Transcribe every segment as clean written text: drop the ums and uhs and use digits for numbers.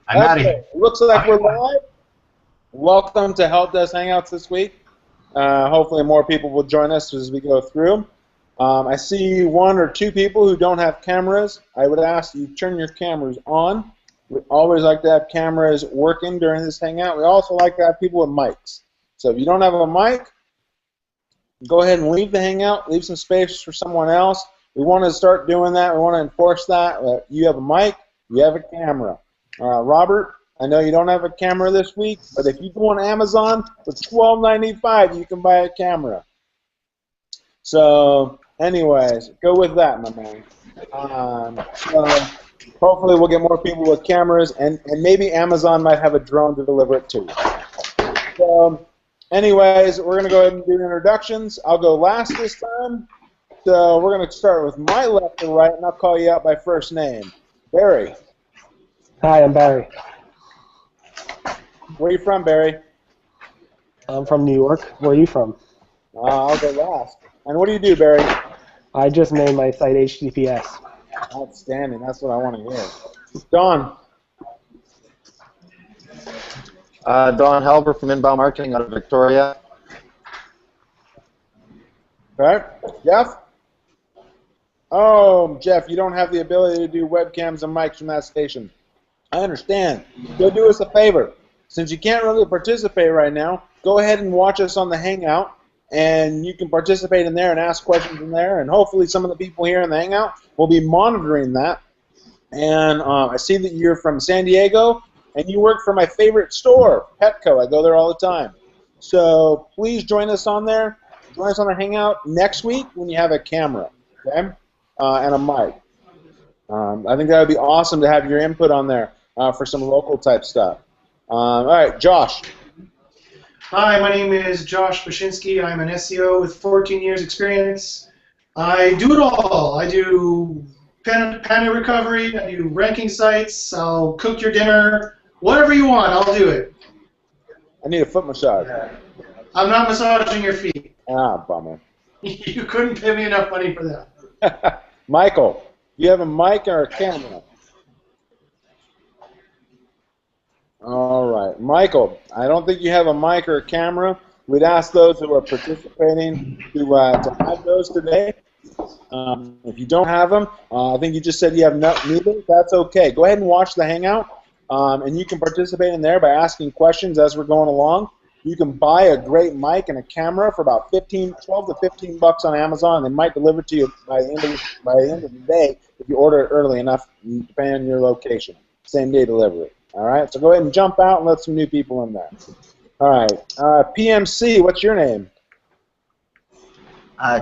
I'm Maddie. Okay, looks like we're live. Welcome to Helpdesk Hangouts this week. Hopefully more people will join us as we go through. I see one or two people who don't have cameras. I would ask you turn your cameras on. We always like to have cameras working during this Hangout. We also like to have people with mics. So if you don't have a mic, go ahead and leave the Hangout. Leave some space for someone else. We want to start doing that. We want to enforce that. You have a mic, you have a camera. Robert, I know you don't have a camera this week, but if you go on Amazon for $12.95, you can buy a camera. So, anyways, go with that, my man. So hopefully we'll get more people with cameras, and maybe Amazon might have a drone to deliver it to you. So, anyways, we're going to go ahead and do introductions. I'll go last this time. So we're going to start with my left to right, and I'll call you out by first name. Barry. Hi, I'm Barry. Where are you from, Barry? I'm from New York. Where are you from? I'll go last. And what do you do, Barry? I just made my site HTTPS. Outstanding. That's what I want to hear. Don. Don Halber from Inbound Marketing out of Victoria. All right. Jeff? Oh, Jeff, you don't have the ability to do webcams and mics from that station. I understand. Go do us a favor. Since you can't really participate right now, go ahead and watch us on the Hangout, and you can participate in there and ask questions in there, and hopefully some of the people here in the Hangout will be monitoring that. And I see that you're from San Diego, and you work for my favorite store, Petco. I go there all the time. So please join us on there. Join us on the Hangout next week when you have a camera, okay, and a mic. I think that would be awesome to have your input on there for some local type stuff. All right, Josh. Hi, my name is Josh Bashinsky. I'm an SEO with 14 years experience. I do it all. I do panda recovery, I do ranking sites, I'll cook your dinner, whatever you want, I'll do it. I need a foot massage. I'm not massaging your feet. Ah, bummer. You couldn't pay me enough money for that. Michael, do you have a mic or a camera? All right. Michael, I don't think you have a mic or a camera. We'd ask those who are participating to have those today. If you don't have them, I think you just said you have neither. That's okay. Go ahead and watch the Hangout, and you can participate in there by asking questions as we're going along. You can buy a great mic and a camera for about $12 to $15 on Amazon, and they might deliver it to you by the end of the day if you order it early enough, depending on your location. Same day delivery. All right, so go ahead and jump out and let some new people in there. All right, PMC, what's your name?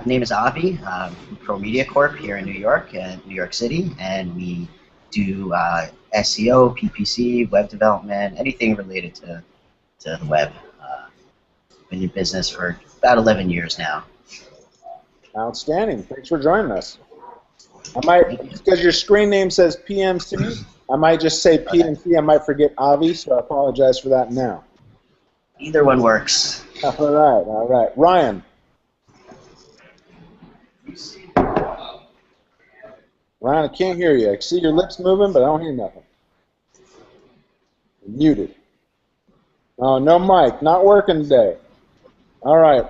Name is Avi, Pro Media Corp here in New York, New York City, and we do SEO, PPC, web development, anything related to the web. Been in business for about 11 years now. Outstanding. Thanks for joining us. I might, because your screen name says PMC, I might just say PMC. I might forget Avi, so I apologize for that now. Either one works. All right, all right. Ryan. Ryan, I can't hear you. I see your lips moving, but I don't hear nothing. You're muted. Oh, no mic. Not working today. All right.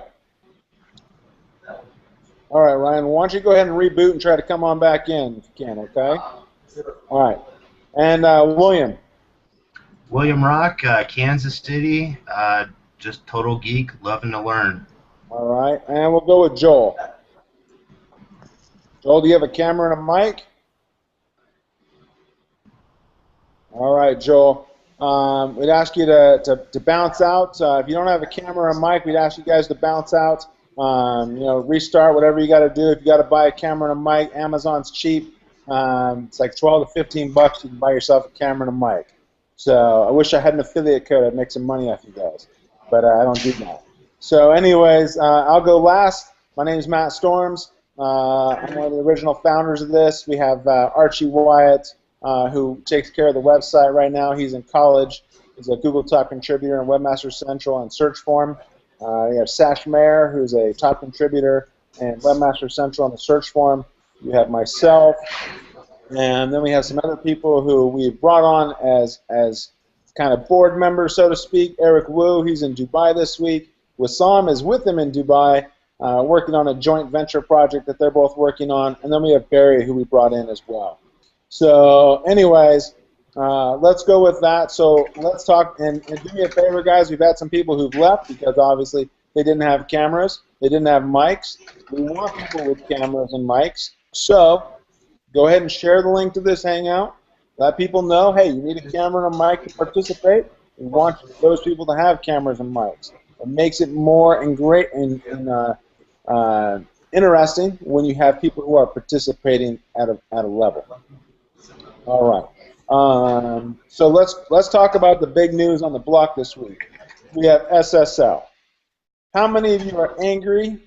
All right, Ryan, why don't you go ahead and reboot and try to come on back in if you can, okay? All right. And William. William Rock, Kansas City, just total geek, loving to learn. All right, and we'll go with Joel. Joel, do you have a camera and a mic? All right, Joel. We'd ask you to bounce out. If you don't have a camera or a mic, we'd ask you guys to bounce out. Restart, whatever you got to do. If you got to buy a camera and a mic, Amazon's cheap. It's like $12 to $15. You can buy yourself a camera and a mic. So I wish I had an affiliate code. I'd make some money off you guys, but I don't do that. So anyways, I'll go last. My name is Matt Storms. I'm one of the original founders of this. We have Archie Wyatt, who takes care of the website right now. He's in college. He's a Google top contributor in Webmaster Central and Searchform. You have Sash Mayer, who's a top contributor in Webmaster Central and the Searchform. You have myself, And then we have some other people who we've brought on as kind of board members, so to speak. Eric Wu, he's in Dubai this week. Wissam is with him in Dubai, working on a joint venture project that they're both working on. And then we have Barry, who we brought in as well. So anyways, let's go with that. So let's talk, and do me a favor, guys. We've had some people who've left because obviously they didn't have cameras. They didn't have mics. We want people with cameras and mics. So go ahead and share the link to this Hangout. Let people know, hey, you need a camera and a mic to participate. We want those people to have cameras and mics. It makes it more interesting when you have people who are participating at a level. All right. So let's talk about the big news on the block this week. We have SSL. How many of you are angry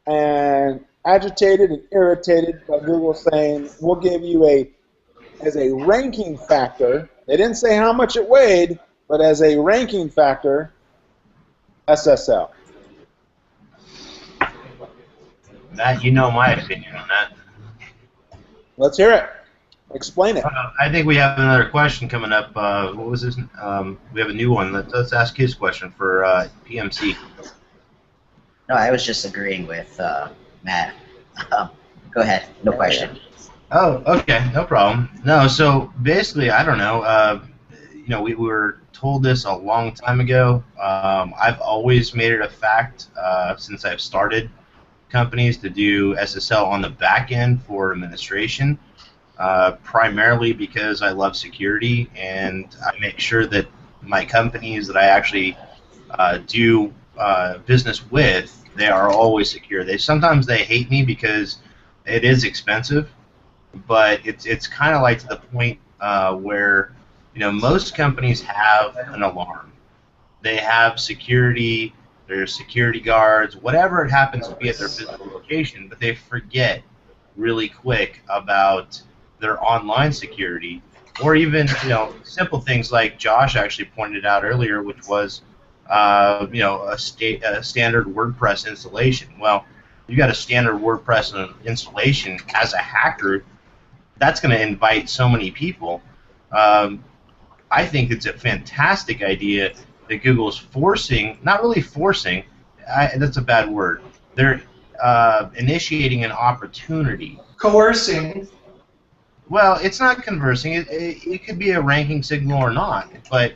and agitated and irritated by Google saying we'll give you as a ranking factor? They didn't say how much it weighed, but as a ranking factor, SSL. Matt, you know my opinion on that. Let's hear it. Explain it. I think we have another question coming up. What was this? We have a new one. Let's ask his question for PMC. No, I was just agreeing with Matt. Go ahead. No question. Oh, okay, no problem. No, so basically, I don't know. You know, we were told this a long time ago. I've always made it a fact since I've started companies to do SSL on the back end for administration, primarily because I love security and I make sure that my companies that I actually do business with, they are always secure. Sometimes they hate me because it is expensive, but it's kind of like to the point where, you know, most companies have an alarm. They have security, there's security guards, whatever it happens to be at their physical location, but they forget really quick about their online security, or even, you know, simple things like Josh actually pointed out earlier, which was you know, a standard WordPress installation. Well, you got a standard WordPress installation as a hacker, that's going to invite so many people. I think it's a fantastic idea that Google's forcing, not really forcing, that's a bad word, they're initiating an opportunity. Coercing. Well, it's not conversing. It could be a ranking signal or not, but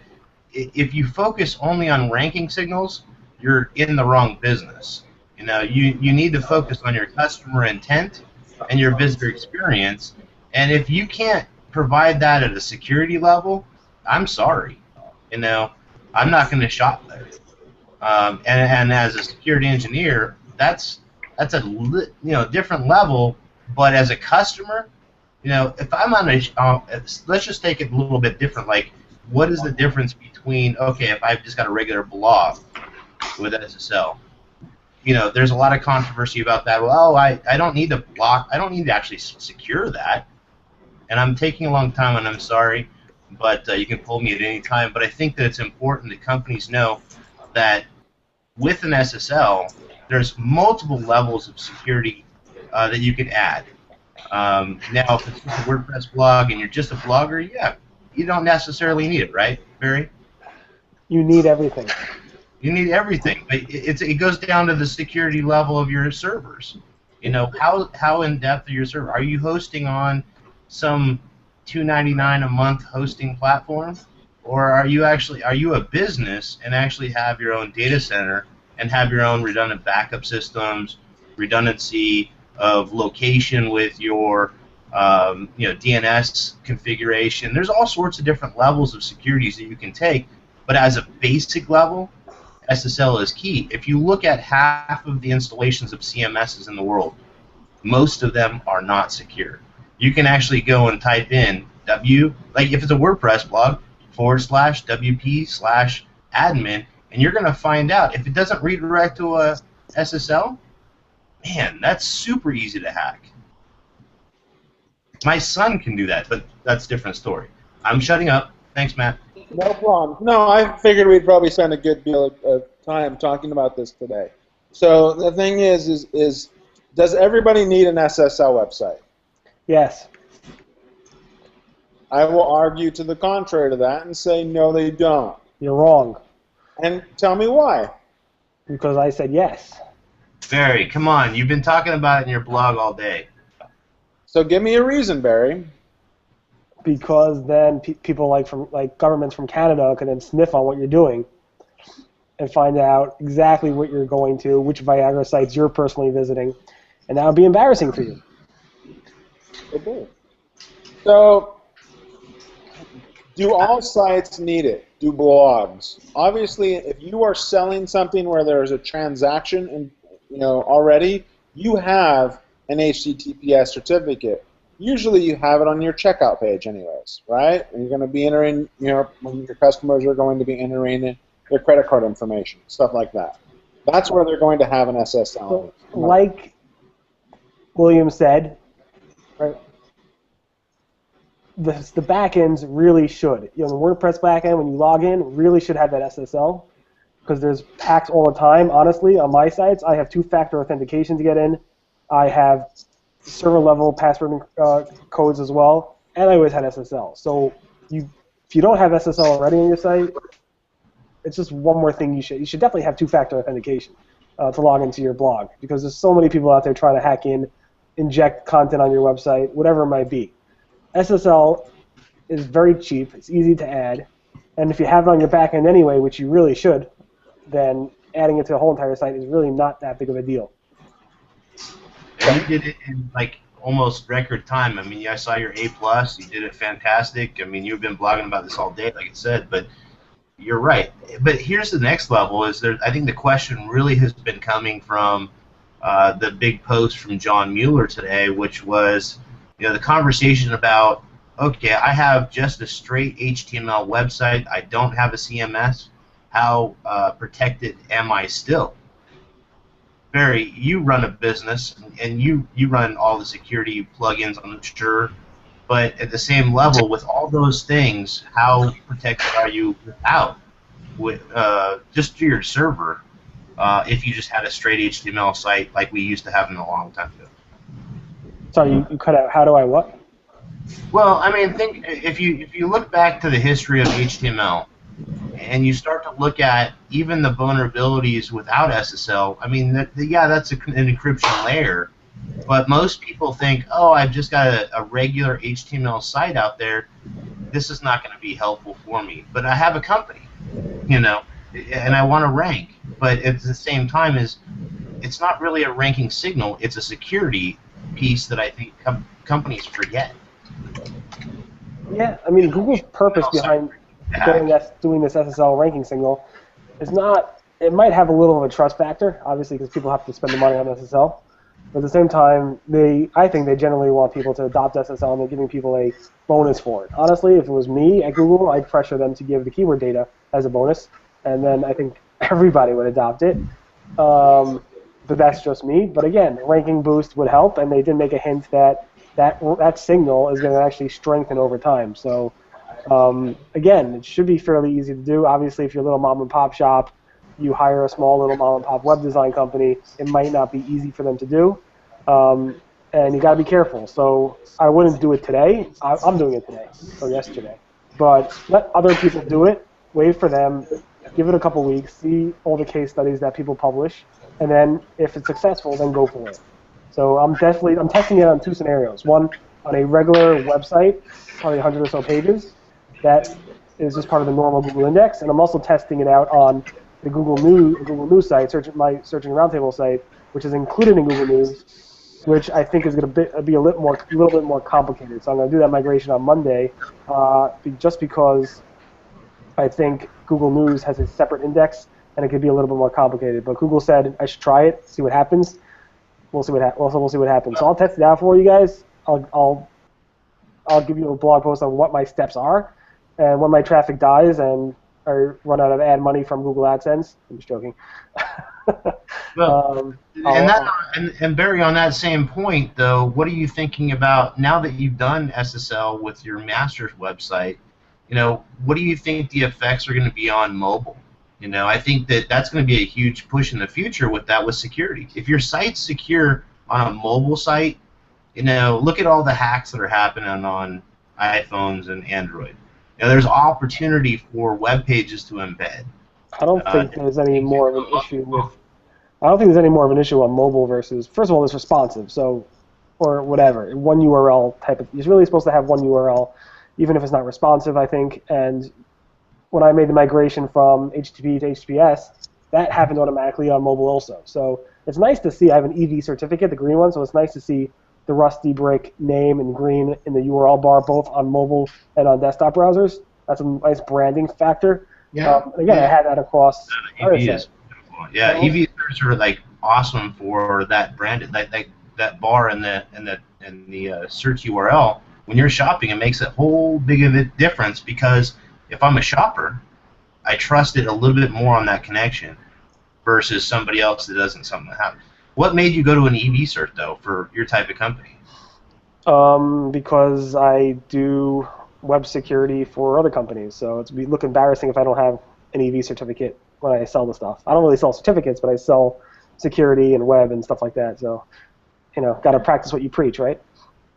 if you focus only on ranking signals, you're in the wrong business. You know, you need to focus on your customer intent and your visitor experience, and if you can't provide that at a security level, I'm sorry. You know, I'm not going to shop there. And as a security engineer, that's a different level. But as a customer, you know, if I'm on let's just take it a little bit different. Like, what is the difference between, okay, if I've just got a regular blog with SSL? You know, there's a lot of controversy about that. Well, I don't need to block. I don't need to actually secure that. And I'm taking a long time, and I'm sorry, but you can pull me at any time. But I think that it's important that companies know that with an SSL, there's multiple levels of security that you can add. Now, if it's just a WordPress blog and you're just a blogger, yeah, you don't necessarily need it, right, Barry? You need everything. You need everything. But it goes down to the security level of your servers. You know, how in depth are your servers? Are you hosting on some $2.99 a month hosting platform, or are you a business and actually have your own data center and have your own redundant backup systems, redundancy of location with your DNS configuration? There's all sorts of different levels of securities that you can take, but as a basic level, SSL is key. If you look at half of the installations of CMSs in the world, most of them are not secure. You can actually go and type in like if it's a WordPress blog, /WP/admin, and you're going to find out if it doesn't redirect to a SSL, man, that's super easy to hack. My son can do that, but that's a different story. I'm shutting up. Thanks, Matt. No problem. No, I figured we'd probably spend a good deal of time talking about this today. So the thing is does everybody need an SSL website? Yes. I will argue to the contrary to that and say, no, they don't. You're wrong. And tell me why. Because I said yes. Barry, come on. You've been talking about it in your blog all day. So give me a reason, Barry. Because then people like governments from Canada can then sniff on what you're doing and find out exactly what you're going to, which Viagra sites you're personally visiting, and that would be embarrassing for you. Okay. So, do all sites need it? Do blogs? Obviously, if you are selling something where there's a transaction, already, you have an HTTPS certificate. Usually, you have it on your checkout page, anyways, right? And you're going to be entering, when your customers are going to be entering their credit card information, stuff like that. That's where they're going to have an SSL. Like William said, right? The backends really should. The WordPress backend, when you log in, really should have that SSL, because there's hacks all the time. Honestly, on my sites, I have two-factor authentication to get in. I have server-level password codes as well, and I always had SSL. So if you don't have SSL already on your site, it's just one more thing you should definitely have two-factor authentication to log into your blog, because there's so many people out there trying to hack in, inject content on your website, whatever it might be. SSL is very cheap. It's easy to add, and if you have it on your back end anyway, which you really should, then adding it to the whole entire site is really not that big of a deal. And you did it in like almost record time. I mean, I saw your A+. You did it fantastic. I mean, you've been blogging about this all day, like I said, but you're right. But here's the next level. I think the question really has been coming from the big post from John Mueller today, which was, the conversation about, okay, I have just a straight HTML website. I don't have a CMS. How protected am I still? Barry, you run a business, and you run all the security plugins, I'm sure. But at the same level, with all those things, how protected are you without, just to your server, if you just had a straight HTML site like we used to have in a long time ago? Sorry, you cut out. How do I what? Well, I mean, think if you look back to the history of HTML, and you start to look at even the vulnerabilities without SSL. I mean, that's an encryption layer, but most people think, oh, I've just got a regular HTML site out there. This is not going to be helpful for me. But I have a company, and I want to rank. But at the same time, it's not really a ranking signal. It's a security piece that I think companies forget. Yeah, I mean, Google's purpose behind doing this SSL ranking signal is not. It might have a little of a trust factor, obviously, because people have to spend the money on SSL. But at the same time, I think they generally want people to adopt SSL, and they're giving people a bonus for it. Honestly, if it was me at Google, I'd pressure them to give the keyword data as a bonus, and then I think everybody would adopt it. But that's just me. But again, ranking boost would help, and they did make a hint that signal is going to actually strengthen over time. So again, it should be fairly easy to do. Obviously, if you're a little mom and pop shop, you hire a small little mom and pop web design company, it might not be easy for them to do, and you got to be careful. So I wouldn't do it today. I'm doing it today or yesterday, but let other people do it. Wait for them. Give it a couple weeks. See all the case studies that people publish, and then if it's successful, then go for it. So I'm testing it on two scenarios. One, on a regular website, probably 100 or so pages, that is just part of the normal Google index, and I'm also testing it out on the Google News site, Searching Roundtable site, which is included in Google News, which I think is going to be a little bit more complicated. So I'm going to do that migration on Monday, just because I think Google News has a separate index, and it could be a little bit more complicated. But Google said I should try it, see what happens. We'll see what happens. So I'll test it out for you guys. I'll give you a blog post on what my steps are, and when my traffic dies and I run out of ad money from Google AdSense. I'm just joking. Well, and Barry, on that same point, though, what are you thinking about now that you've done SSL with your master's website? What do you think the effects are going to be on mobile? I think that's going to be a huge push in the future with security. If your site's secure on a mobile site, look at all the hacks that are happening on iPhones and Android. Now, there's opportunity for web pages to embed. I don't think there's any more of an issue with. I don't think there's any more of an issue on mobile versus. First of all, it's responsive, so or whatever, one URL type of. You're really supposed to have one URL, even if it's not responsive, I think. And when I made the migration from HTTP to HTTPS, that happened automatically on mobile also. So it's nice to see. I have an EV certificate, the green one, so it's nice to see the Rusty Brick name in green in the URL bar, both on mobile and on desktop browsers. That's a nice branding factor. Yeah. Again, I had that across. EV is beautiful. Yeah, EV servers are like awesome for that branded that bar in the search URL. When you're shopping, it makes a whole big of a difference because if I'm a shopper, I trust it a little bit more on that connection versus somebody else that doesn't something happen. What made you go to an EV search though for your type of company? Because I do web security for other companies, so it's be look embarrassing if I don't have an EV certificate when I sell the stuff. I don't really sell certificates, but I sell security and web and stuff like that. So, got to practice what you preach, right?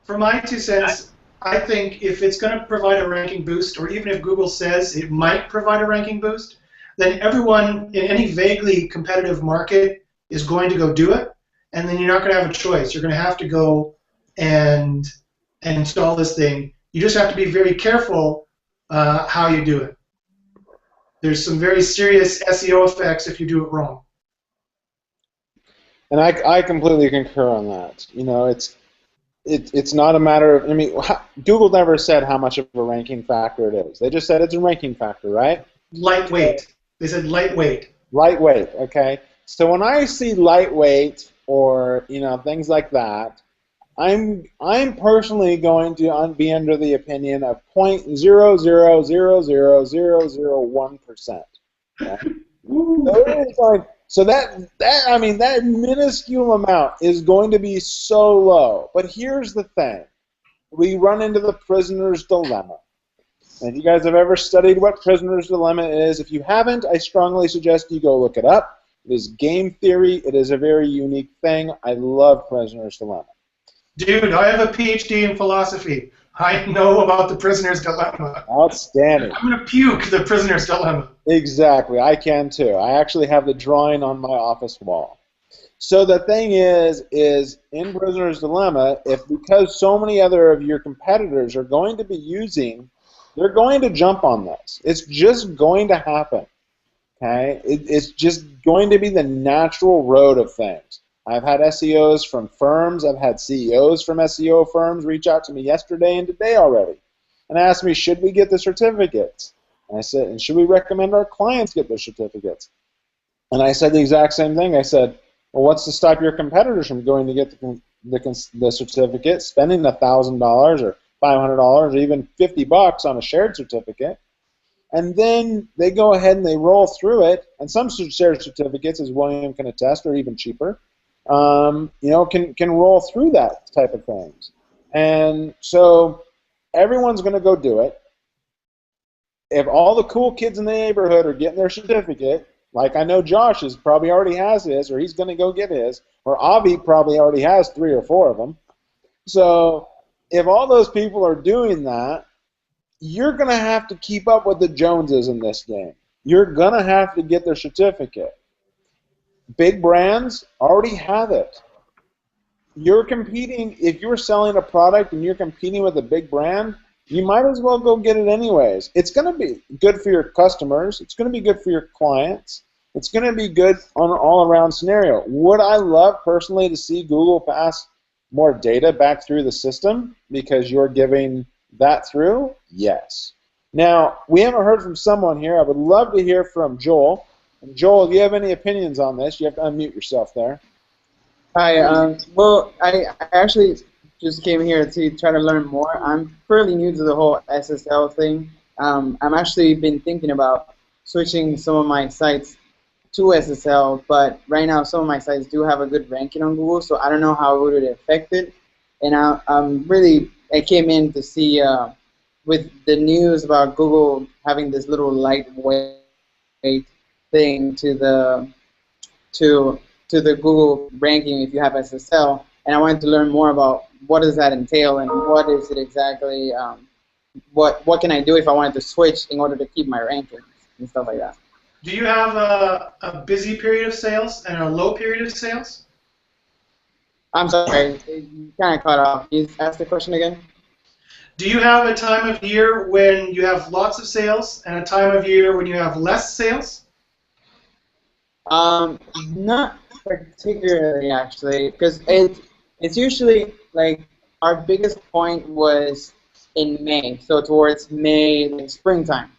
For my 2 cents, I think if it's going to provide a ranking boost, or even if Google says it might provide a ranking boost, then everyone in any vaguely competitive market is going to go do it, and then you're not going to have a choice. You're going to have to go and install this thing. You just have to be very careful how you do it. There's some very serious SEO effects if you do it wrong. And I completely concur on that. It's not a matter of, Google never said how much of a ranking factor it is. They just said it's a ranking factor, right? Lightweight. They said lightweight. Lightweight, okay. So when I see lightweight or, things like that, I'm personally going to be under the opinion of 0.0000001%. Okay? So that minuscule amount is going to be so low. But here's the thing. We run into the prisoner's dilemma. And if you guys have ever studied what prisoner's dilemma is, if you haven't, I strongly suggest you go look it up. It is game theory. It is a very unique thing. I love prisoner's dilemma. Dude, I have a PhD in philosophy. I know about the prisoner's dilemma. Outstanding. I'm going to puke the prisoner's dilemma. Exactly. I can too. I actually have the drawing on my office wall. So the thing is in prisoner's dilemma, because so many other of your competitors are going to be using, they're going to jump on this. It's just going to happen. Okay? It's just going to be the natural road of things. I've had SEOs from firms, I've had CEOs from SEO firms reach out to me yesterday and today already and ask me, should we get the certificates? And I said, and should we recommend our clients get the certificates? And I said the exact same thing. I said, well, what's to stop your competitors from going to get the certificate, spending $1,000 or $500 or even $50 on a shared certificate, and then they go ahead and they roll through it, and some shared certificates, as William can attest, are even cheaper. Can roll through that type of things. And so everyone's going to go do it. If all the cool kids in the neighborhood are getting their certificate, like I know Josh probably already has his, or he's going to go get his, or Avi probably already has 3 or 4 of them. So if all those people are doing that, you're going to have to keep up with the Joneses in this game. You're going to have to get their certificate. Big brands already have it. You're competing, if you're selling a product and you're competing with a big brand, you might as well go get it anyways. It's going to be good for your customers. It's going to be good for your clients. It's going to be good on an all-around scenario. Would I love personally to see Google pass more data back through the system because you're giving that through? Yes. Now, we haven't heard from someone here. I would love to hear from Joel. Joel, do you have any opinions on this? You have to unmute yourself there. Hi. Well, I actually just came here to try to learn more. I'm fairly new to the whole SSL thing. I'm actually been thinking about switching some of my sites to SSL, but right now some of my sites do have a good ranking on Google, so I don't know how it would affect it. And I came in to see with the news about Google having this little lightweight thing to the Google ranking if you have SSL, and I wanted to learn more about what does that entail and what is it exactly what can I do if I wanted to switch in order to keep my rankings and stuff like that. Do you have a busy period of sales and a low period of sales? I'm sorry, you kind of cut off. Can you ask the question again? Do you have a time of year when you have lots of sales and a time of year when you have less sales? Not particularly actually, because it's usually like our biggest point was in May, so towards May, like springtime.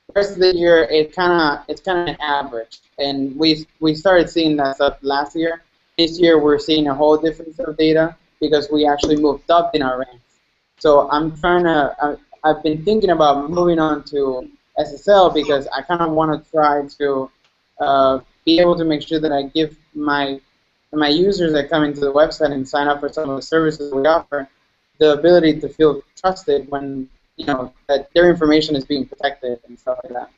The rest of the year, it's kind of an average, and we started seeing that stuff last year. This year, we're seeing a whole different set of data because we actually moved up in our ranks. So I've been thinking about moving on to SSL because I kind of want to try to be able to make sure that I give my users that come into the website and sign up for some of the services we offer the ability to feel trusted when, that their information is being protected and stuff like that.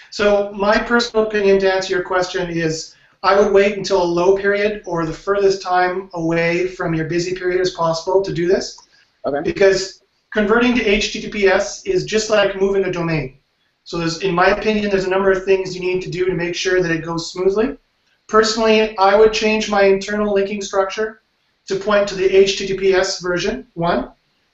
So my personal opinion to answer your question is I would wait until a low period or the furthest time away from your busy period as possible to do this. Okay. Because converting to HTTPS is just like moving a domain. So in my opinion, there's a number of things you need to do to make sure that it goes smoothly. Personally, I would change my internal linking structure to point to the HTTPS version, 1.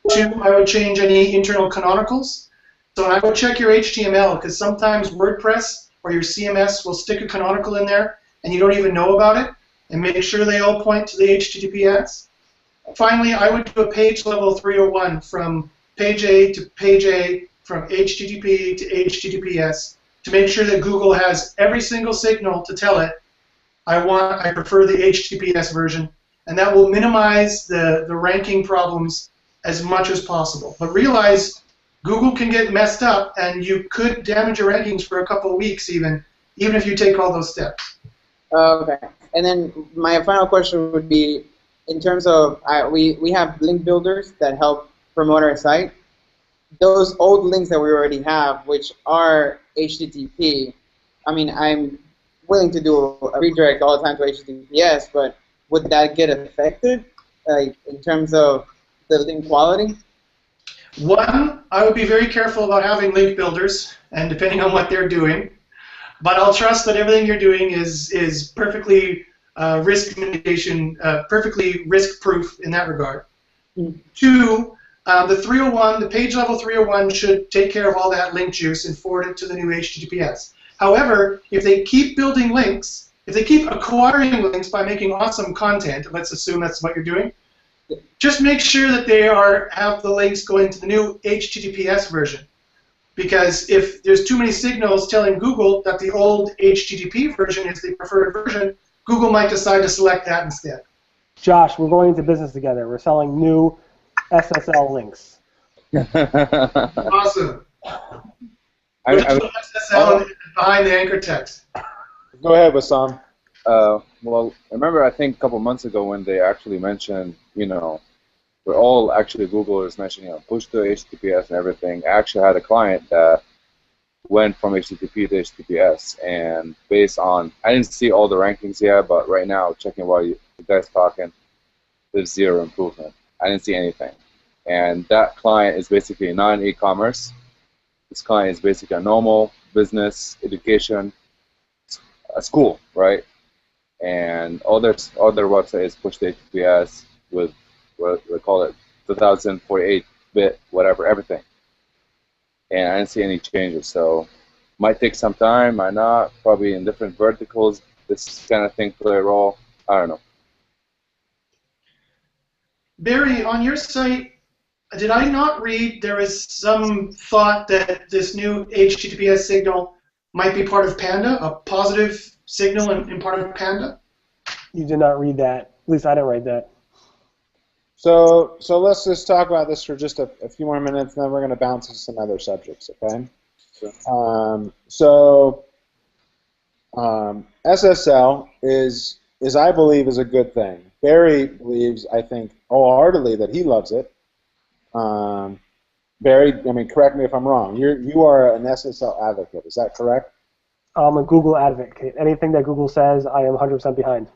2, I would change any internal canonicals. So I would check your HTML, because sometimes WordPress or your CMS will stick a canonical in there and you don't even know about it, and make sure they all point to the HTTPS. Finally, I would do a page level 301 from page A to page A, from HTTP to HTTPS, to make sure that Google has every single signal to tell it, I prefer the HTTPS version, and that will minimize the ranking problems as much as possible. But realize Google can get messed up, and you could damage your rankings for a couple of weeks even if you take all those steps. Okay. And then my final question would be, in terms of, we have link builders that help promote our site. Those old links that we already have, which are HTTP, I mean, I'm willing to do a redirect all the time to HTTPS, but would that get affected, like, in terms of the link quality? 1, I would be very careful about having link builders, and depending on what they're doing. But I'll trust that everything you're doing is perfectly risk mitigation, perfectly risk-proof in that regard. 2, the 301, the page level 301 should take care of all that link juice and forward it to the new HTTPS. However, if they keep building links, if they keep acquiring links by making awesome content, let's assume that's what you're doing, just make sure that they have the links going to the new HTTPS version. Because if there's too many signals telling Google that the old HTTP version is the preferred version, Google might decide to select that instead. Josh, we're going into business together. We're selling new SSL links. Awesome. SSL behind the anchor text. Go ahead, Bassam. Well, I remember, I think a couple months ago when they actually mentioned, we're all actually, Google is mentioning, push to HTTPS and everything. I actually had a client that went from HTTP to HTTPS, and based on, I didn't see all the rankings yet, but right now, checking while you guys talking, there's 0 improvement. I didn't see anything. And that client is basically non-e-commerce. This client is basically a normal business, education, a school, right? And all their website is push to HTTPS with what they call it 2048-bit, whatever, everything. And I didn't see any changes, so might take some time, might not. Probably in different verticals, this kind of thing play a role. I don't know. Barry, on your site, did I not read there is some thought that this new HTTPS signal might be part of Panda, a positive signal in part of Panda? You did not read that. At least I didn't write that. So let's just talk about this for just a few more minutes, and then we're going to bounce to some other subjects, okay? Sure. SSL is I believe, is a good thing. Barry believes, I think, wholeheartedly that he loves it. Barry, I mean, correct me if I'm wrong. You are an SSL advocate. Is that correct? I'm a Google advocate. Anything that Google says, I am 100% behind.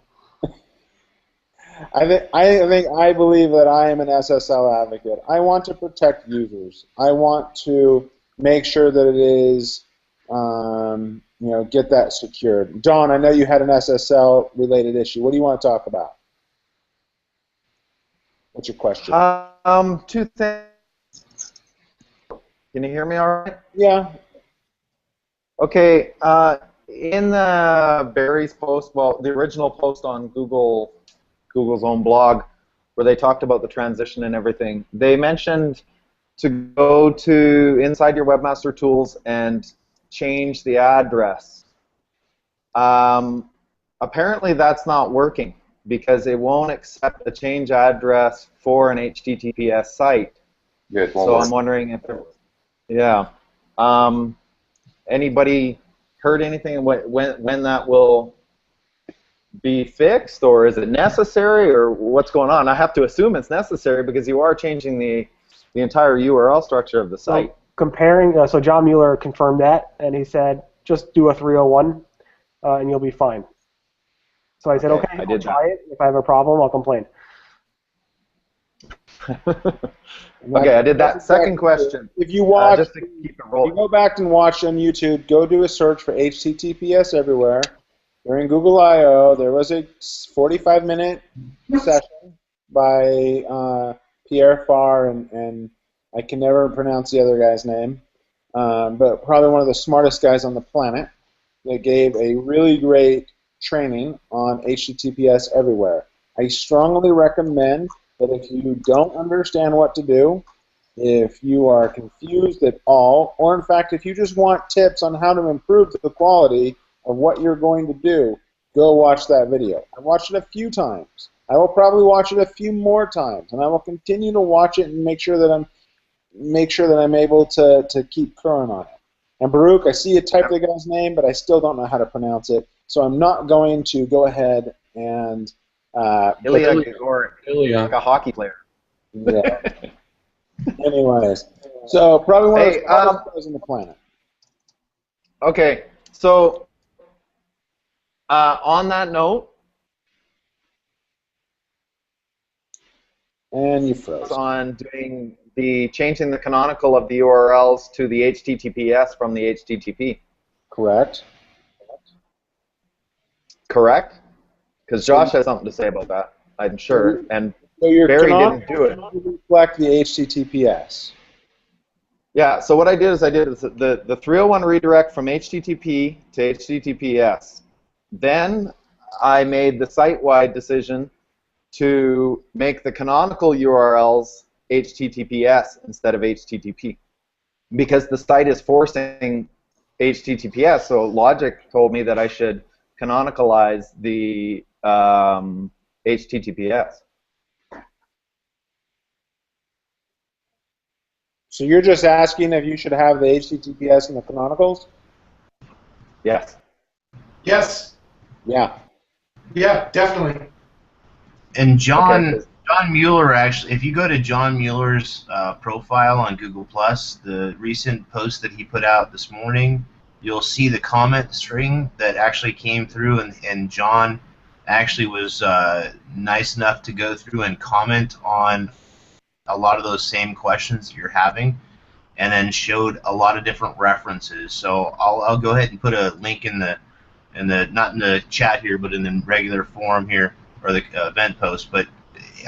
I believe that I am an SSL advocate. I want to protect users. I want to make sure that it is, get that secured. John, I know you had an SSL related issue. What do you want to talk about? What's your question? Two things. Can you hear me all right? Yeah. Okay. In Barry's post, well, the original post on Google's own blog, where they talked about the transition and everything, they mentioned to go to inside your Webmaster tools and change the address. Apparently that's not working because it won't accept a change address for an HTTPS site. Good. So I'm wondering if yeah. Anybody heard anything when that will be fixed, or is it necessary, or what's going on? I have to assume it's necessary because you are changing the entire URL structure of the site. So comparing, so John Mueller confirmed that, and he said, just do a 301, and you'll be fine. So I said, okay, I'll try it. If I have a problem, I'll complain. Okay, I did that. Second question. If you watch, just to keep it rolling. You go back and watch on YouTube, go do a search for HTTPS everywhere. During Google I/O, there was a 45-minute session by Pierre Farr, and I can never pronounce the other guy's name, but probably one of the smartest guys on the planet, that gave a really great training on HTTPS everywhere. I strongly recommend that if you don't understand what to do, if you are confused at all, or in fact if you just want tips on how to improve the quality of what you're going to do, go watch that video. I watched it a few times. I will probably watch it a few more times, and I will continue to watch it and make sure that I'm able to keep current on it. And Baruch, I see you type the guy's name, but I still don't know how to pronounce it, so I'm not going to go ahead and Ilya Gregoric, like a hockey player. Yeah. Anyways, so probably one of the smartest guys on the planet. Okay, so on that note, and you froze. On doing changing the canonical of the URLs to the HTTPS from the HTTP. Correct. Correct? Because Josh has something to say about that, I'm sure, and so your Barry didn't do it. Reflect the HTTPS. Yeah, so what I did is the 301 redirect from HTTP to HTTPS. Then I made the site-wide decision to make the canonical URLs HTTPS instead of HTTP, because the site is forcing HTTPS, so logic told me that I should canonicalize the HTTPS. So you're just asking if you should have the HTTPS in the canonicals? Yes. Yes. Yeah. Yeah, definitely. And John Mueller, actually, if you go to John Mueller's profile on Google+, the recent post that he put out this morning, you'll see the comment string that actually came through, and John actually was nice enough to go through and comment on a lot of those same questions that you're having, and then showed a lot of different references. So I'll go ahead and put a link in the not in the chat here, but in the regular forum here, or the event post. But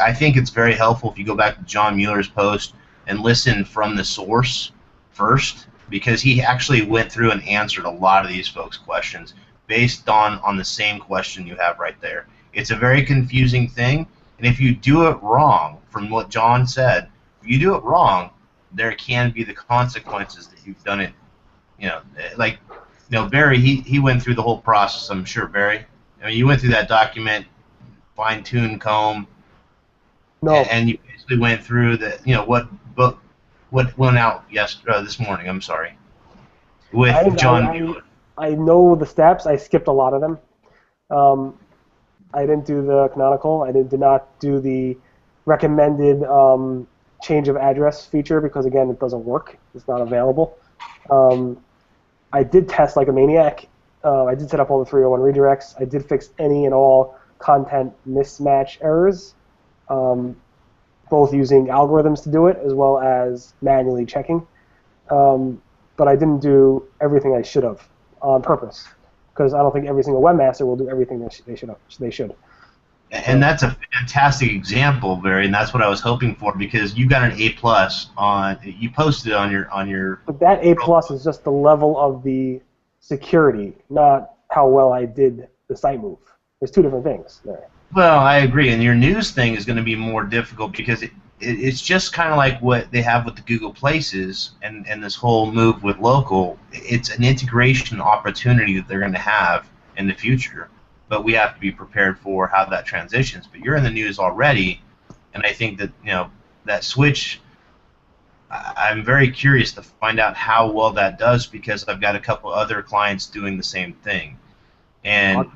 I think it's very helpful if you go back to John Mueller's post and listen from the source first, because he actually went through and answered a lot of these folks' questions based on the same question you have right there. It's a very confusing thing, and if you do it wrong, from what John said, if you do it wrong, there can be the consequences that you've done it. Barry, he went through the whole process, I'm sure, Barry. I mean, you went through that document, fine-tune comb, and you basically went through what went out this morning. I'm sorry, with John Mueller. I know the steps. I skipped a lot of them. I didn't do the canonical. I did not do the recommended change of address feature because, again, it doesn't work. It's not available. I did test like a maniac. I did set up all the 301 redirects. I did fix any and all content mismatch errors, both using algorithms to do it as well as manually checking. But I didn't do everything I should have on purpose, because I don't think every single webmaster will do everything that they should. And that's a fantastic example, Barry, and that's what I was hoping for, because you got an A+ on, you posted it on your. But that A+ is just the level of the security, not how well I did the site move. There's two different things there. Well, I agree, and your news thing is going to be more difficult because it's just kind of like what they have with the Google Places and this whole move with local. It's an integration opportunity that they're going to have in the future, but we have to be prepared for how that transitions. But you're in the news already, and I think that that switch. I'm very curious to find out how well that does, because I've got a couple other clients doing the same thing, and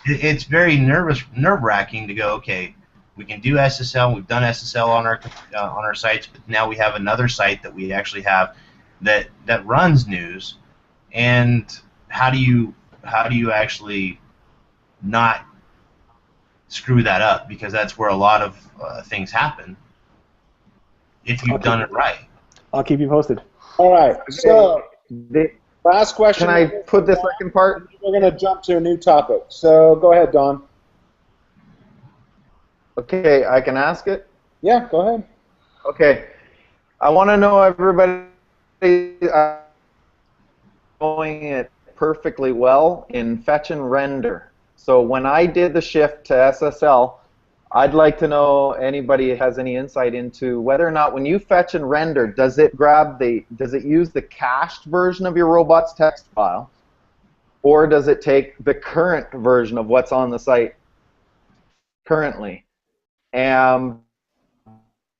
it's very nerve-wracking to go, okay, we can do SSL. We've done SSL on our sites, but now we have another site that we actually have that runs news, and how do you actually not screw that up, because that's where a lot of things happen if you've done it right. I'll keep you posted. All right. So, last question. Can I put the second part? We're going to jump to a new topic. So, go ahead, Don. Okay, I can ask it? Yeah, go ahead. Okay. I want to know everybody doing it perfectly well in fetch and render. So when I did the shift to SSL, I'd like to know anybody has any insight into whether or not when you fetch and render, does it use the cached version of your robots text file, or does it take the current version of what's on the site currently?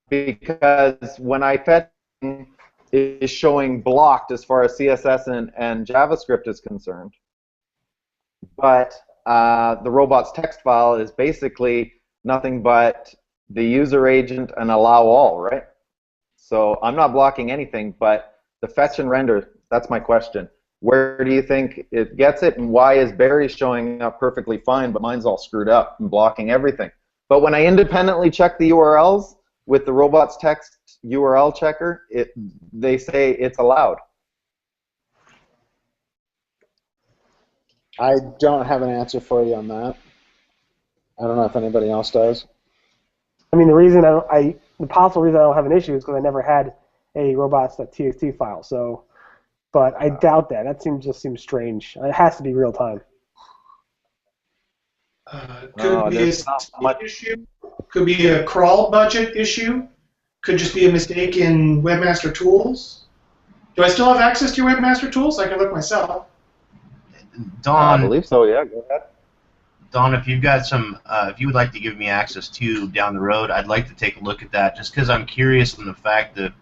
Because when I fetch, it is showing blocked as far as CSS and JavaScript is concerned, but the robots text file is basically nothing but the user agent and allow all, right? So I'm not blocking anything, but the fetch and render, that's my question. Where do you think it gets it, and why is Barry showing up perfectly fine, but mine's all screwed up and blocking everything? But when I independently check the URLs with the robots text URL checker, they say it's allowed. I don't have an answer for you on that. I don't know if anybody else does. I mean, the possible reason I don't have an issue is because I never had a robots.txt file. So, but I doubt that. That just seems strange. It has to be real time. Could be a speed issue. Could be a crawl budget issue. Could just be a mistake in Webmaster Tools. Do I still have access to your Webmaster Tools? I can look myself. Don, I believe so. Yeah, go ahead. Don, if you've got if you would like to give me access to down the road, I'd like to take a look at that, just because I'm curious in the fact that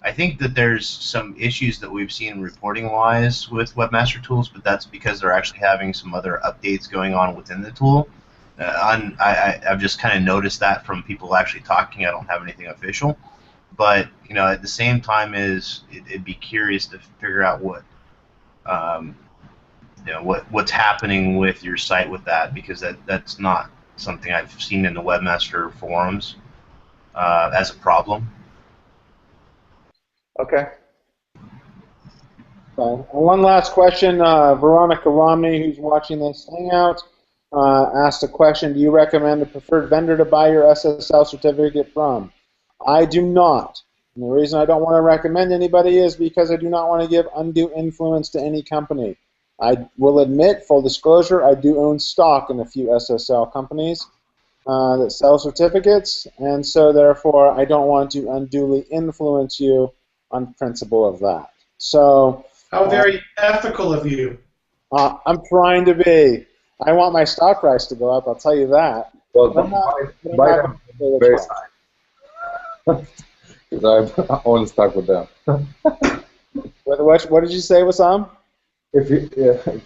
I think that there's some issues that we've seen reporting-wise with Webmaster Tools, but that's because they're actually having some other updates going on within the tool. I've just kind of noticed that from people actually talking. I don't have anything official, but at the same time, it'd be curious to figure out what's happening with your site with that, because that's not something I've seen in the Webmaster forums as a problem. Okay. One last question. Veronica Romney, who's watching this Hangout, asked a question. Do you recommend a preferred vendor to buy your SSL certificate from? I do not. And the reason I don't want to recommend anybody is because I do not want to give undue influence to any company. I will admit, full disclosure, I do own stock in a few SSL companies that sell certificates, and so therefore I don't want to unduly influence you on principle of that. So, how very ethical of you. I'm trying to be. I want my stock price to go up, I'll tell you that. Well, buy them very high. Because I own stock with them. What did you say, Wissam? If you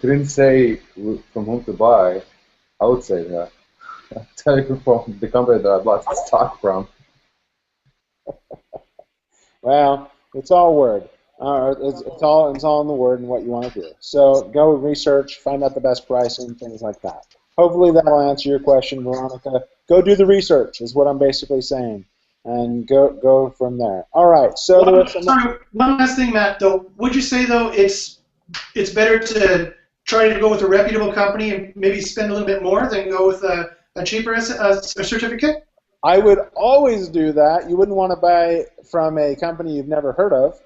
didn't say from whom to buy, I would say that. I'll tell you from the company that I bought the stock from. Well, it's all word. It's all in the word and what you want to do. So go research, find out the best price and things like that. hopefully that'll answer your question, Veronica. Go do the research is what I'm basically saying, and go from there. All right. So Sorry, one last thing, Matt. Though, would you say though it's better to try to go with a reputable company and maybe spend a little bit more than go with a cheaper certificate? I would always do that. You wouldn't want to buy from a company you've never heard of.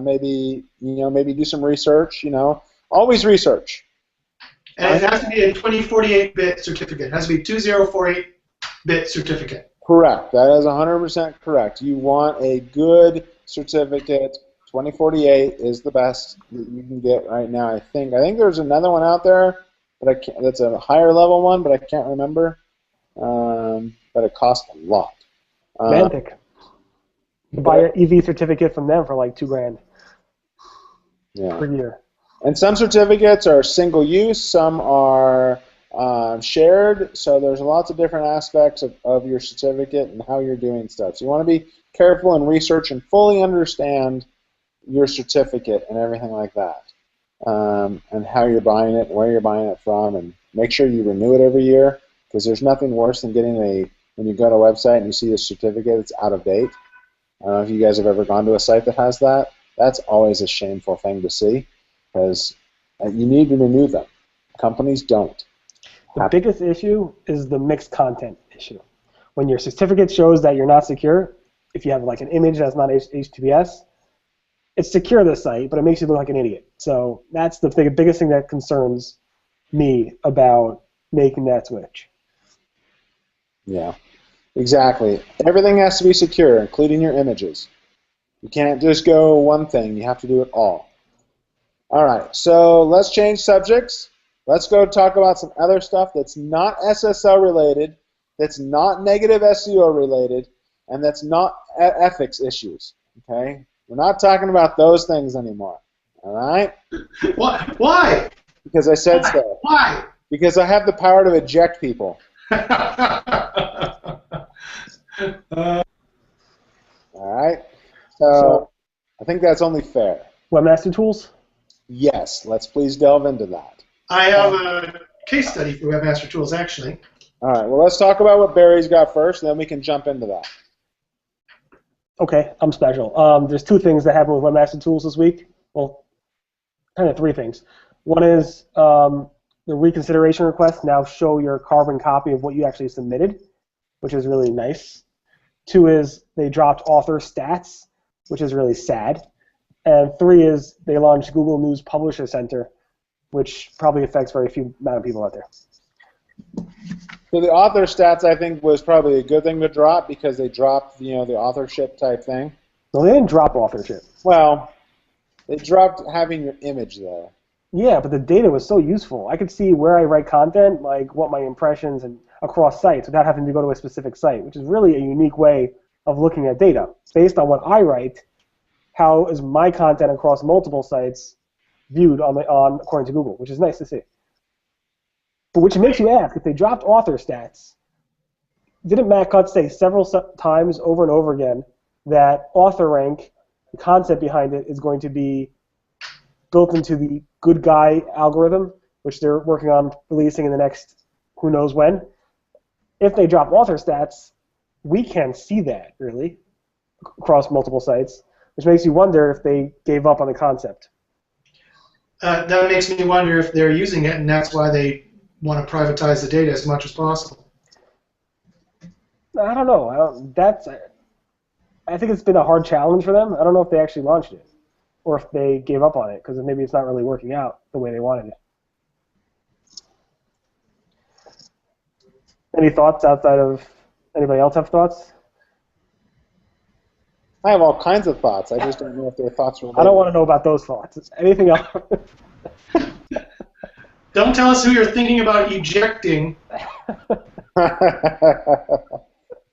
Maybe do some research. Always research. And it has to be a 2048-bit certificate. It has to be 2048-bit certificate. Correct. That is 100% correct. You want a good certificate. 2048 is the best that you can get right now. I think there's another one out there, but that's a higher level one, but I can't remember. But it costs a lot. Mantic. You buy an EV certificate from them for like $2,000 per year. And some certificates are single use, some are shared, so there's lots of different aspects of your certificate and how you're doing stuff. So you want to be careful and research and fully understand your certificate and everything like that, and how you're buying it and where you're buying it from, and make sure you renew it every year, because there's nothing worse than when you go to a website and you see a certificate that's out of date. I don't know if you guys have ever gone to a site that has that. That's always a shameful thing to see, because you need to renew them. Companies don't. The biggest issue is the mixed content issue. When your certificate shows that you're not secure, if you have like an image that's not HTTPS, it's secure the site, but it makes you look like an idiot. So that's the biggest thing that concerns me about making that switch. Yeah, exactly. Everything has to be secure, including your images. You can't just go one thing. You have to do it all. All right, so let's change subjects. Let's go talk about some other stuff that's not SSL related, that's not negative SEO related, and that's not ethics issues. Okay? We're not talking about those things anymore. All right? Why? Because I said so. Why? Because I have the power to eject people. All right? So I think that's only fair. Webmaster Tools? Yes, let's please delve into that. I have a case study for Webmaster Tools, actually. All right, well, let's talk about what Barry's got first, and then we can jump into that. Okay, I'm special. There's two things that happened with Webmaster Tools this week. Well, kind of three things. One is the reconsideration requests now show your carbon copy of what you actually submitted, which is really nice. Two is they dropped author stats, which is really sad. And three is they launched Google News Publisher Center, which probably affects very few amount of people out there. So the author stats, I think, was probably a good thing to drop, because they dropped, the authorship type thing. No, they didn't drop authorship. Well, they dropped having your image there. Yeah, but the data was so useful. I could see where I write content, like what my impressions and across sites, without having to go to a specific site, which is really a unique way of looking at data. Based on what I write, how is my content across multiple sites viewed according to Google, which is nice to see. But which makes you ask, if they dropped author stats, didn't Matt Cutts say several times over and over again that author rank, the concept behind it, is going to be built into the good guy algorithm, which they're working on releasing in the next who knows when? If they drop author stats, we can see that, really, across multiple sites, which makes you wonder if they gave up on the concept. That makes me wonder if they're using it, and that's why they want to privatize the data as much as possible. I don't know. I think it's been a hard challenge for them. I don't know if they actually launched it, or if they gave up on it, because maybe it's not really working out the way they wanted it. Any thoughts outside of anybody else have thoughts? I have all kinds of thoughts. I just don't know if their thoughts are. I don't want to know about those thoughts. Anything else? Don't tell us who you're thinking about ejecting.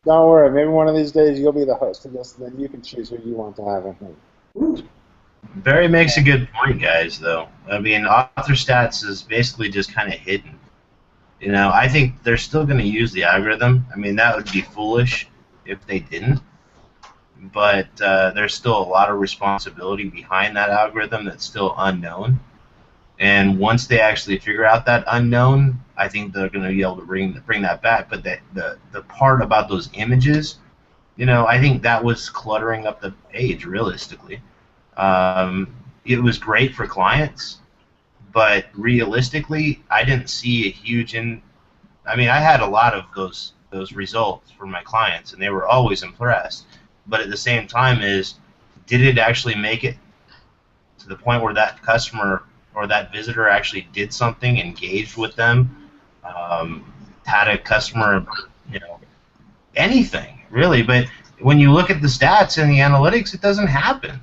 Don't worry. Maybe one of these days you'll be the host of this, and then you can choose who you want to have in here. Barry makes a good point, guys, though. I mean, author stats is basically just kind of hidden. I think they're still going to use the algorithm. I mean, that would be foolish if they didn't. But there's still a lot of responsibility behind that algorithm that's still unknown. And once they actually figure out that unknown, I think they're going to be able to bring that back. But the part about those images, I think that was cluttering up the page. Realistically, it was great for clients, but realistically, I didn't see a huge I mean, I had a lot of those results for my clients, and they were always impressed. But at the same time, did it actually make it to the point where that customer or that visitor actually did something, engaged with them, had a customer, anything really? But when you look at the stats and the analytics, it doesn't happen.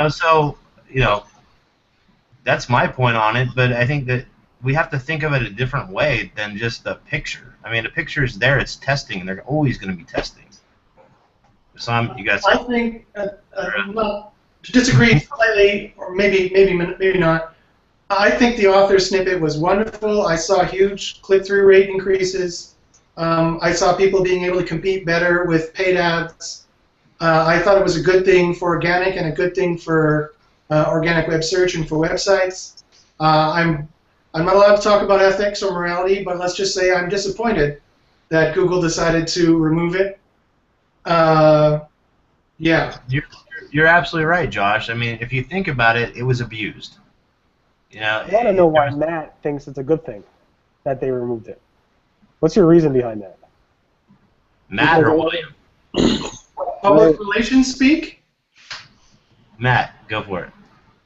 So that's my point on it. But I think that we have to think of it a different way than just the picture. I mean, the picture is there; it's testing, and they're always going to be testing. So you guys. I think not to disagree slightly, or maybe not. I think the author snippet was wonderful. I saw huge click-through rate increases. I saw people being able to compete better with paid ads. I thought it was a good thing for organic and a good thing for organic web search and for websites. I'm not allowed to talk about ethics or morality, but let's just say I'm disappointed that Google decided to remove it. Yeah. You're absolutely right, Josh. I mean, if you think about it, it was abused. I want to know why Matt thinks it's a good thing that they removed it. What's your reason behind that? Matt or William? Public relations speak? Matt, go for it.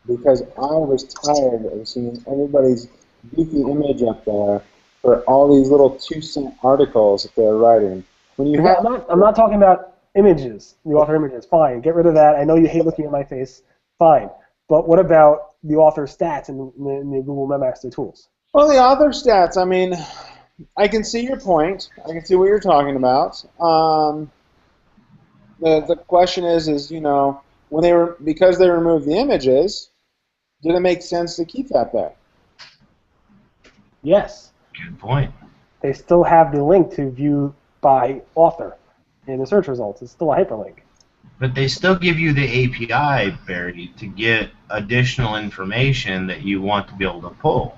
Because I was tired of seeing everybody's goofy image up there for all these little 2-cent articles that they're writing. When you have, I'm not talking about images, the author images. Fine, get rid of that. I know you hate looking at my face. Fine. But what about the author stats in the Google Webmaster tools? Well, the author stats, I mean, I can see your point. I can see what you're talking about. The question is, when because they removed the images, did it make sense to keep that there? Yes. Good point. They still have the link to view by author in the search results. It's still a hyperlink. But they still give you the API, Barry, to get additional information that you want to be able to pull.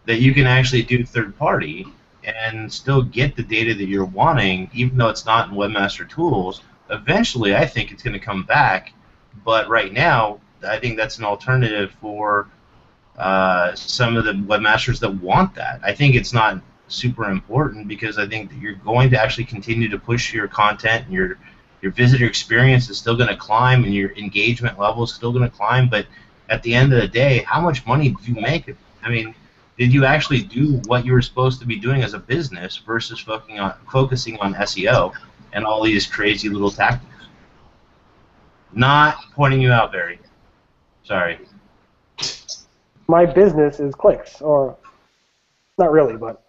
That you can actually do third-party and still get the data that you're wanting, even though it's not in Webmaster Tools. Eventually, I think it's going to come back. But right now, I think that's an alternative for some of the webmasters that want that. I think it's not super important because I think that you're going to actually continue to push your content and your visitor experience is still going to climb and your engagement level is still going to climb. But at the end of the day, how much money did you make? I mean, did you actually do what you were supposed to be doing as a business versus focusing on SEO and all these crazy little tactics? Not pointing you out, Barry. Sorry. My business is clicks, or not really, but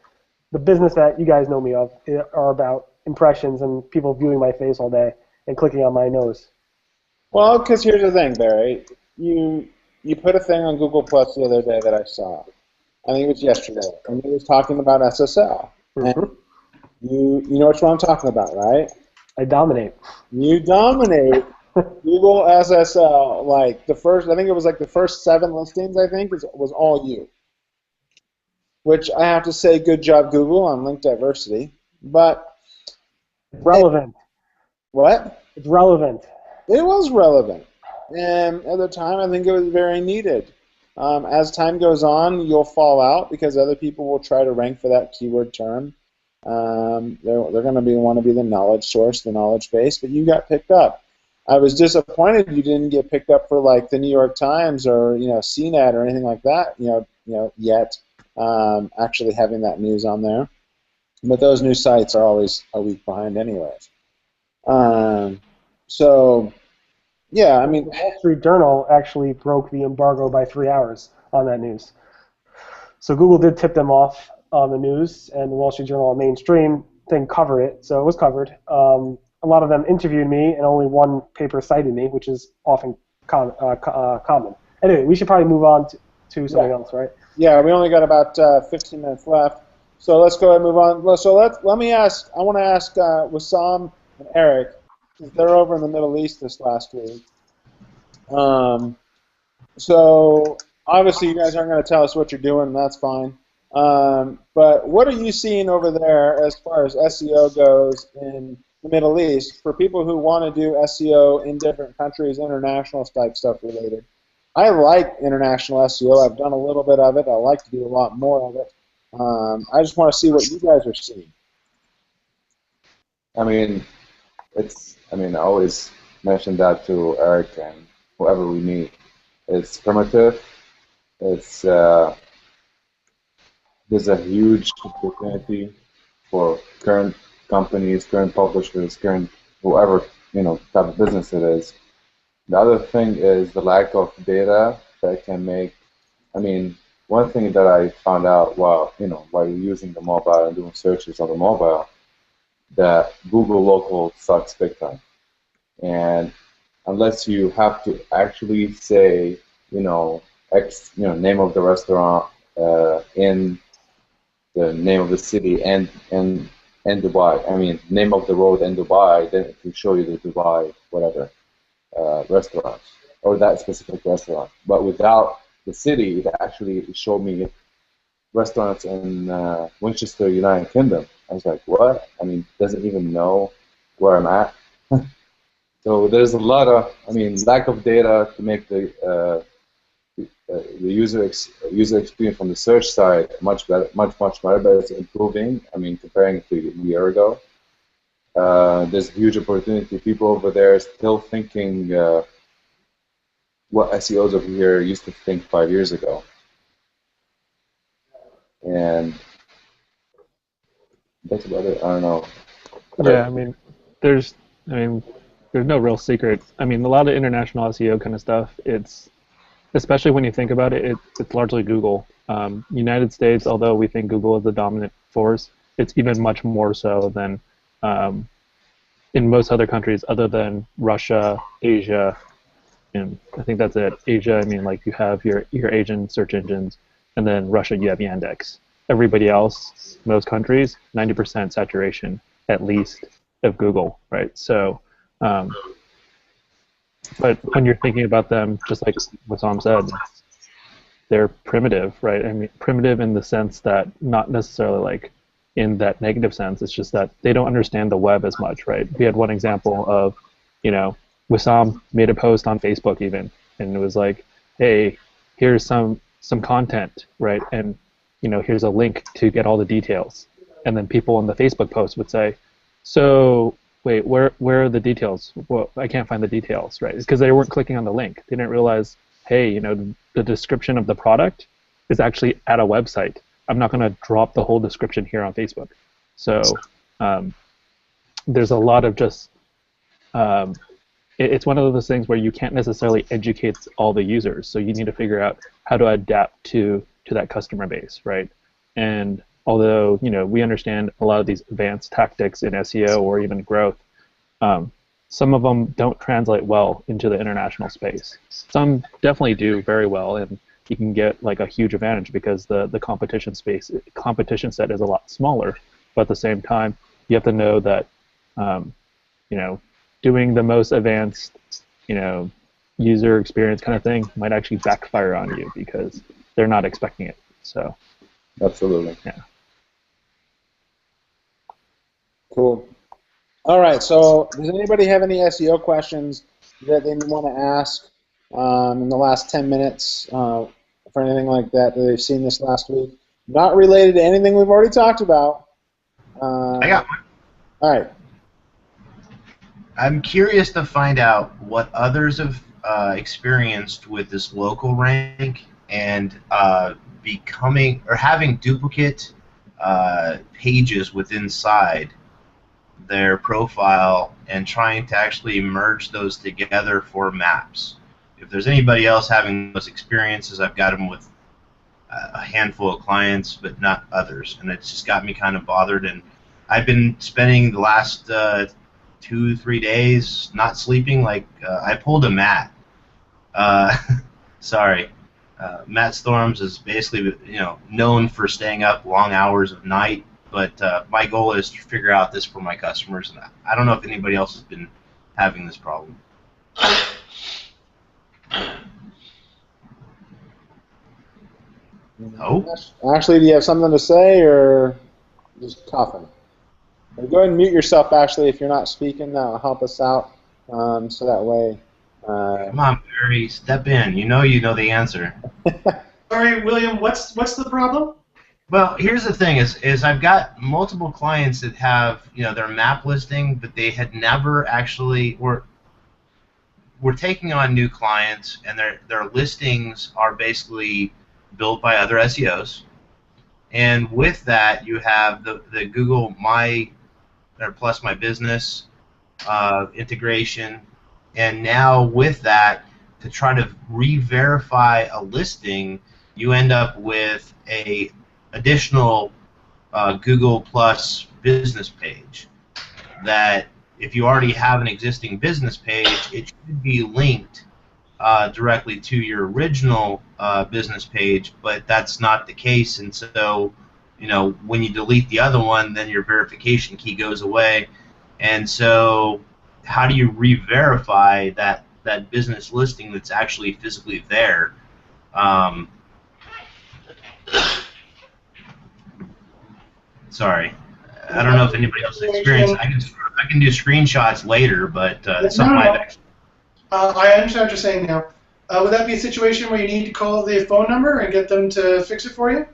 the business that you guys know me of are about impressions and people viewing my face all day and clicking on my nose. Well, because here's the thing, Barry. You put a thing on Google Plus the other day that I saw. I think it was yesterday, and it was talking about SSL. Mm-hmm. And you know which one I'm talking about, right? I dominate. You dominate Google SSL. Like the first, I think it was like the first 7 listings. I think was all you. Which I have to say, good job, Google, on link diversity. But relevant. What? It's relevant. It was relevant, and at the time, I think it was very needed. As time goes on, you'll fall out because other people will try to rank for that keyword term. They're going to want to be the knowledge source, the knowledge base, but you got picked up. I was disappointed you didn't get picked up for like the New York Times or CNET or anything like that. Yet actually having that news on there, but those news sites are always a week behind, anyways. So. Yeah, I mean, the Wall Street Journal actually broke the embargo by 3 hours on that news. So Google did tip them off on the news, and the Wall Street Journal, a mainstream thing, covered it, so it was covered. A lot of them interviewed me, and only one paper cited me, which is often common. Anyway, we should probably move on to something else, right? Yeah, we only got about 15 minutes left, so let's go ahead and move on. So let me ask. I want to ask Wissam and Eric. They're over in the Middle East this last week. So obviously you guys aren't going to tell us what you're doing, and that's fine. But what are you seeing over there as far as SEO goes in the Middle East for people who want to do SEO in different countries, international type stuff related? I like international SEO. I've done a little bit of it. I like to do a lot more of it. I just want to see what you guys are seeing. I mean, I always mention that to Eric and whoever we meet. It's primitive. It's there's a huge opportunity for current companies, current publishers, current whoever type of business it is. The other thing is the lack of data that can make. I mean, one thing that I found out while using the mobile and doing searches on the mobile, that Google local sucks big time. And unless you have to actually say, name of the restaurant in the name of the city and Dubai. I mean, name of the road in Dubai, then it will show you the Dubai whatever restaurant or that specific restaurant. But without the city, it actually showed me restaurants in Winchester, United Kingdom. I was like, what? I mean, doesn't even know where I'm at. So there's a lot of, lack of data to make the user experience from the search side much better, much better, but it's improving. Comparing it to a year ago, there's a huge opportunity. People over there are still thinking what SEOs over here used to think 5 years ago, and that's about it. I don't know. Yeah, there's no real secret. A lot of international SEO kind of stuff. It's especially when you think about it, it's largely Google. United States, although we think Google is the dominant force, it's even much more so than in most other countries other than Russia, Asia, and I think that's it. Asia, like you have your Asian search engines, and then Russia, you have Yandex. Everybody else, most countries, 90% saturation at least of Google, right? So, but when you're thinking about them, just like Wissam said, they're primitive, right? Primitive in the sense that not necessarily like in that negative sense. It's just that they don't understand the web as much, right? We had one example of, Wissam made a post on Facebook even, and it was like, hey, here's some content, right? And here's a link to get all the details. And then people in the Facebook post would say, so wait, where are the details? Well, I can't find the details, right? It's because they weren't clicking on the link. They didn't realize, hey, the description of the product is actually at a website. I'm not going to drop the whole description here on Facebook. So there's a lot of just, it's one of those things where you can't necessarily educate all the users. So you need to figure out how to adapt to that customer base, right? And although we understand a lot of these advanced tactics in SEO or even growth, some of them don't translate well into the international space. Some definitely do very well, and you can get like a huge advantage because the competition set is a lot smaller. But at the same time, you have to know that doing the most advanced user experience kind of thing might actually backfire on you because they're not expecting it. So absolutely, yeah. Cool. All right, so does anybody have any SEO questions that they want to ask in the last 10 minutes for anything like that they've seen this last week? Not related to anything we've already talked about. I got one. All right. I'm curious to find out what others have experienced with this local rank and becoming or having duplicate pages inside their profile and trying to actually merge those together for maps. If there's anybody else having those experiences, I've got them with a handful of clients, but not others, and it's just got me kind of bothered. And I've been spending the last 2-3 days not sleeping. Like I pulled a Matt. Sorry. Matt Storms is basically known for staying up long hours of night, but my goal is to figure out this for my customers, and I don't know if anybody else has been having this problem. No. Ashley, do you have something to say, or just coughing? Or go ahead and mute yourself, Ashley, if you're not speaking. That'll help us out, so that way. Come on, Barry, step in. You know the answer. Sorry, William. What's the problem? Well, here's the thing: is I've got multiple clients that have their map listing, but they had never actually we're taking on new clients, and their listings are basically built by other SEOs. And with that, you have the Google plus My Business integration, and now with that, to try to re-verify a listing, you end up with a additional Google Plus business page that if you already have an existing business page, it should be linked directly to your original business page, but that's not the case. And so, when you delete the other one, then your verification key goes away. And so, how do you re-verify that business listing that's actually physically there? Sorry, I don't know if anybody else has experience. I can do screenshots later, but it's something I've actually. I understand what you're saying now. Would that be a situation where you need to call the phone number and get them to fix it for you?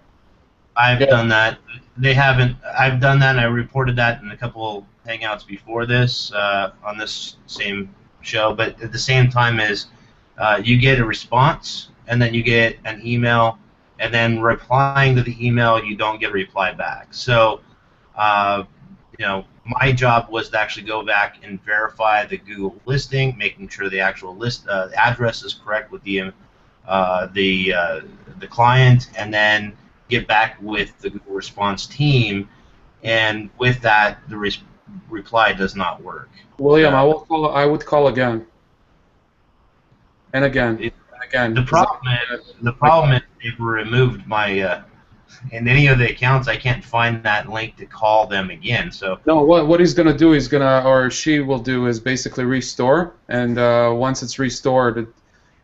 I've done that. They haven't. I've done that, and I reported that in a couple Hangouts before this on this same show. But at the same time, you get a response, and then you get an email, and then replying to the email, you don't get a reply back. So, my job was to actually go back and verify the Google listing, making sure the actual address is correct with the client, and then get back with the Google Response team. And with that, the reply does not work. William, I would call again, and again, and again. The problem is they've removed my. In any of the accounts, I can't find that link to call them again. So no, what he's gonna do, or she will do, is basically restore, and once it's restored,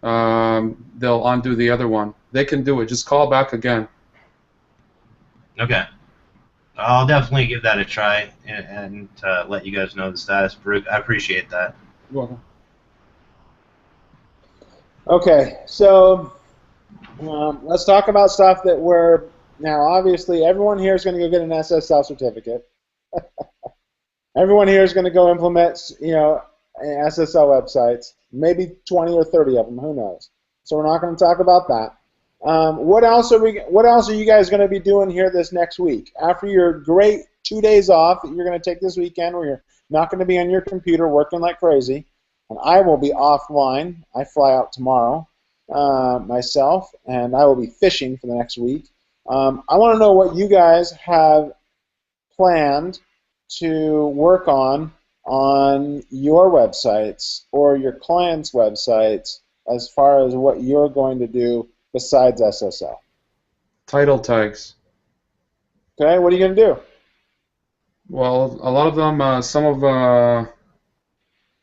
they'll undo the other one. They can do it. Just call back again. Okay, I'll definitely give that a try and let you guys know the status. I appreciate that. You're welcome. Okay, so let's talk about stuff that we're. Now, obviously, everyone here is going to go get an SSL certificate. Everyone here is going to go implement, SSL websites. Maybe 20 or 30 of them. Who knows? So we're not going to talk about that. What else are you guys going to be doing here this next week? After your great 2 days off that you're going to take this weekend, where you're not going to be on your computer working like crazy, and I will be offline. I fly out tomorrow myself, and I will be fishing for the next week. I want to know what you guys have planned to work on your websites or your clients' websites as far as what you're going to do besides SSL. Title tags. Okay, what are you going to do? Well, a lot of them, some of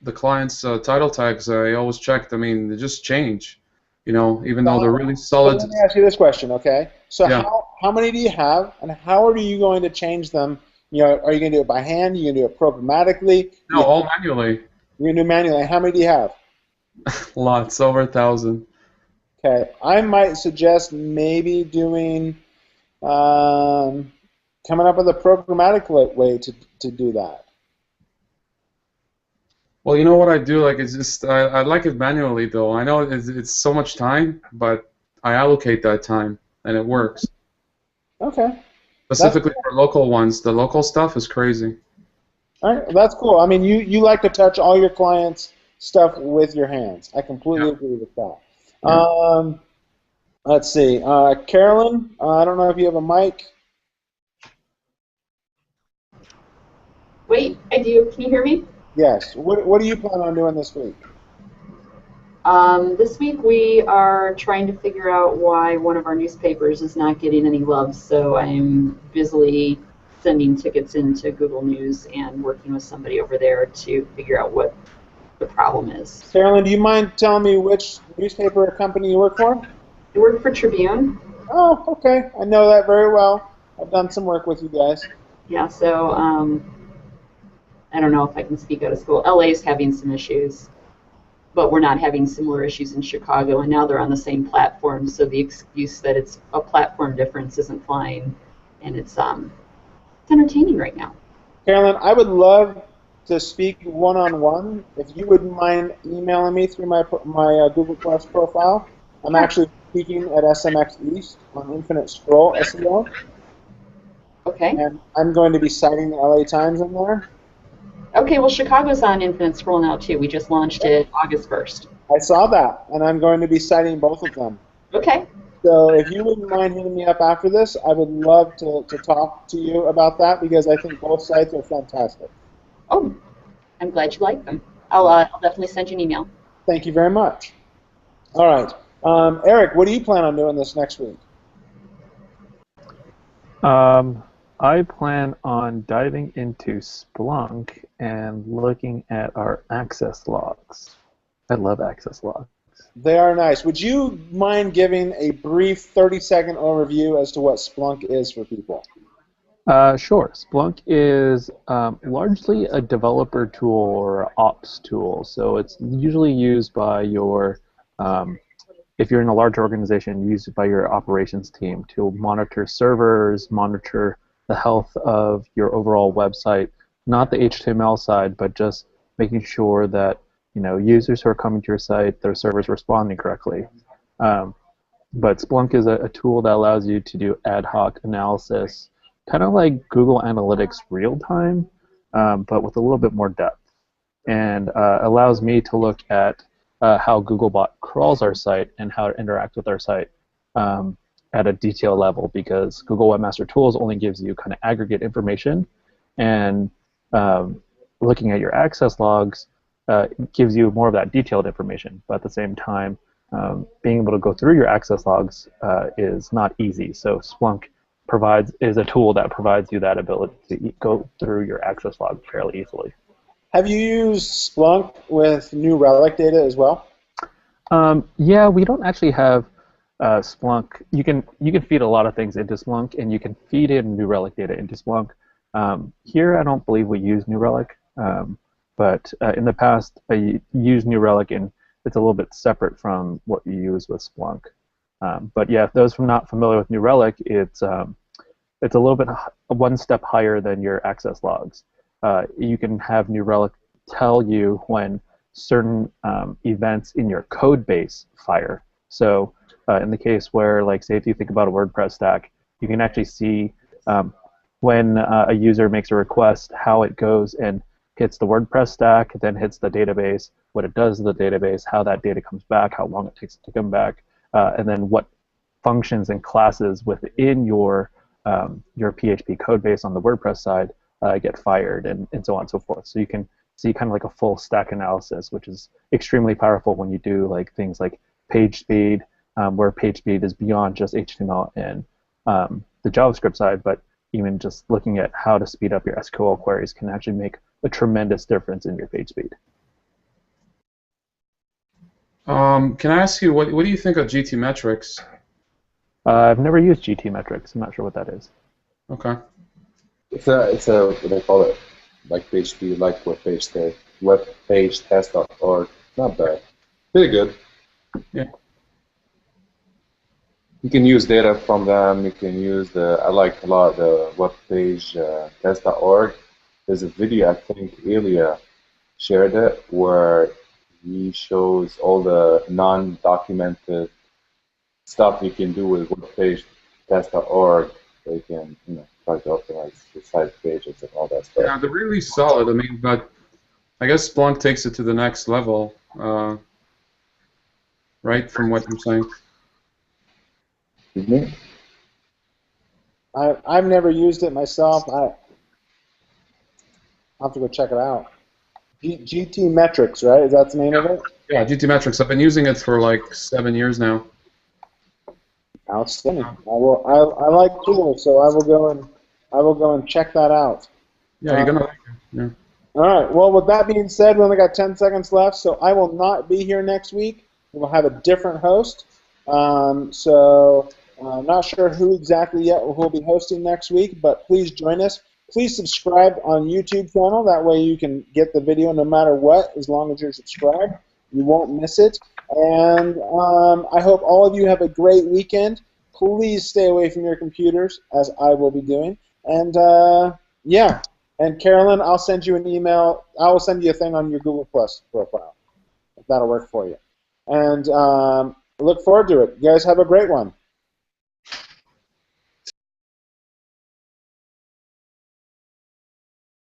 the clients' title tags, I always checked. I mean, they just change. Even though they're really solid. So let me ask you this question, okay? So yeah. how many do you have, and how are you going to change them? Are you going to do it by hand? Are you going to do it programmatically? No, all manually. You're going to do manually. How many do you have? Lots, over 1,000. Okay, I might suggest maybe doing, coming up with a programmatic way to do that. Well, you know what I do? It's just I like it manually, though. I know it's so much time, but I allocate that time, and it works. Okay. Specifically for local ones, the local stuff is crazy. All right, that's cool. I mean, you like to touch all your clients' stuff with your hands. I completely agree with that. Yeah. Let's see, Carolyn. I don't know if you have a mic. Wait, I do. Can you hear me? Yes. What do you plan on doing this week? This week we are trying to figure out why one of our newspapers is not getting any love, so I'm busily sending tickets into Google News and working with somebody over there to figure out what the problem is. Carolyn, do you mind telling me which newspaper company you work for? I work for Tribune. Oh, okay. I know that very well. I've done some work with you guys. Yeah, so I don't know if I can speak out of school. LA is having some issues, but we're not having similar issues in Chicago, and now they're on the same platform, so the excuse that it's a platform difference isn't flying, and it's entertaining right now. Carolyn, I would love to speak one-on-one. If you wouldn't mind emailing me through my Google Plus profile. I'm actually speaking at SMX East on Infinite Scroll SEO. Okay. And I'm going to be citing the LA Times in there. Okay, well, Chicago's on Infinite Scroll now, too. We just launched it August 1st. I saw that, and I'm going to be citing both of them. Okay. So if you wouldn't mind hitting me up after this, I would love to talk to you about that because I think both sites are fantastic. Oh, I'm glad you like them. I'll definitely send you an email. Thank you very much. All right. Eric, what do you plan on doing this next week? I plan on diving into Splunk and looking at our access logs. I love access logs. They are nice. Would you mind giving a brief 30-second overview as to what Splunk is for people? Sure. Splunk is largely a developer tool or ops tool. So it's usually used by your, if you're in a large organization, used by your operations team to monitor servers, monitor the health of your overall website, not the HTML side, but just making sure that users who are coming to your site, their servers responding correctly. But Splunk is a tool that allows you to do ad hoc analysis, kind of like Google Analytics real time, but with a little bit more depth, and allows me to look at how Googlebot crawls our site and how to interact with our site at a detail level, because Google Webmaster Tools only gives you kind of aggregate information, and looking at your access logs gives you more of that detailed information. But at the same time, being able to go through your access logs is not easy. So Splunk is a tool that provides you that ability to go through your access log fairly easily. Have you used Splunk with New Relic data as well? Yeah, we don't actually have Splunk. You can feed a lot of things into Splunk, and you can feed in New Relic data into Splunk. Here, I don't believe we use New Relic, but in the past, I used New Relic, and it's a little bit separate from what you use with Splunk. But yeah, if those who are not familiar with New Relic, it's a little bit one step higher than your access logs. You can have New Relic tell you when certain events in your code base fire. So in the case where, like, say if you think about a WordPress stack, you can actually see when a user makes a request, how it goes and hits the WordPress stack, then hits the database, what it does to the database, how that data comes back, how long it takes to come back, and then what functions and classes within your PHP code base on the WordPress side get fired, and so on and so forth. So you can see kind of like a full stack analysis, which is extremely powerful when you do like things like page speed, where page speed is beyond just HTML and the JavaScript side, but even just looking at how to speed up your SQL queries can actually make a tremendous difference in your page speed. Can I ask you, what do you think of GT metrics? I've never used GT metrics. I'm not sure what that is. Okay. It's a what they call it, like PHP, like webpage test.org. Not bad. Pretty good. Yeah. You can use data from them. You can use I like a lot the webpage test.org. There's a video, I think Ilya shared it, where he shows all the non-documented stuff you can do with webpage test.org. So you can try to optimize the site pages and all that stuff. Yeah, they're really solid. I mean, but I guess Splunk takes it to the next level, right? From what you're saying. Mm-hmm. I've never used it myself. I'll have to go check it out. GT Metrics, right? Is that the name of it? Yeah, GT Metrics. I've been using it for like 7 years now. Outstanding. I like tools, so I will go and check that out. Yeah, you're gonna like it. Yeah. All right. Well, with that being said, we only got 10 seconds left, so I will not be here next week. We'll have a different host. So Not sure who exactly yet we'll be hosting next week, but please join us. Please subscribe on YouTube channel. That way you can get the video no matter what, as long as you're subscribed. You won't miss it. And I hope all of you have a great weekend. Please stay away from your computers, as I will be doing. And yeah. And Carolyn, I'll send you an email. I will send you a thing on your Google Plus profile, if that'll work for you. And look forward to it. You guys have a great one.